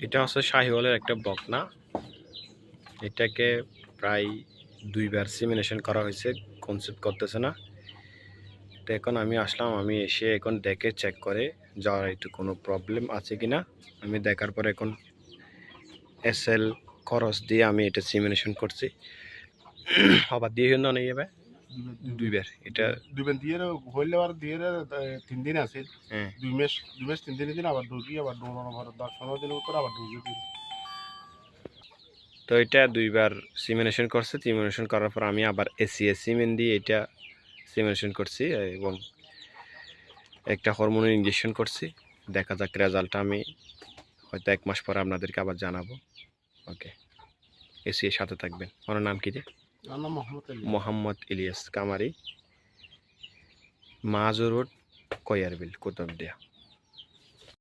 এটা হচ্ছে শাহিওয়ালের একটা বকনা। এটাকে প্রায় 2বার সিমিনেশন করা হয়েছে, কনসেপ্ট করতেছে না। তো এখন আমি আসলাম, আমি এসে এখন দেখে চেক করে যাওয়ার একটু কোনো প্রবলেম আছে কিনা আমি দেখার পরে এখন SL খরচ দিয়ে আমি এটা সিমিনেশন করছি। আবার দিয়ে না নেই যাবে 2বার এটা 2 দিয়ে হইলে আর দিয়ে 3 দিন আছে। হ্যাঁ 2 মাস 3 দিন আবার ঢুকি আবার দৌড়ানো ভারত 10-15 দিনের উপর আবার ঢুকি। তো এটা 2বার সিমিনেশন করছে। সিমিনেশন করার পর আমি আবার ACS সিমেন্ট দিয়ে এটা সিমিনেশন করছি এবং একটা হরমোনের ইনজেকশন করছি। দেখা যাক রেজাল্টটা আমি হয়তো 1 মাস পরে আপনাদেরকে আবার জানাবো। ওকে, ACS সাথে থাকবেন। ওনার নাম কি? আমার নাম মোহাম্মদ ইলিয়াস কামারি, মাজু রোড, কয়ারবিল, কুতুবদিয়া।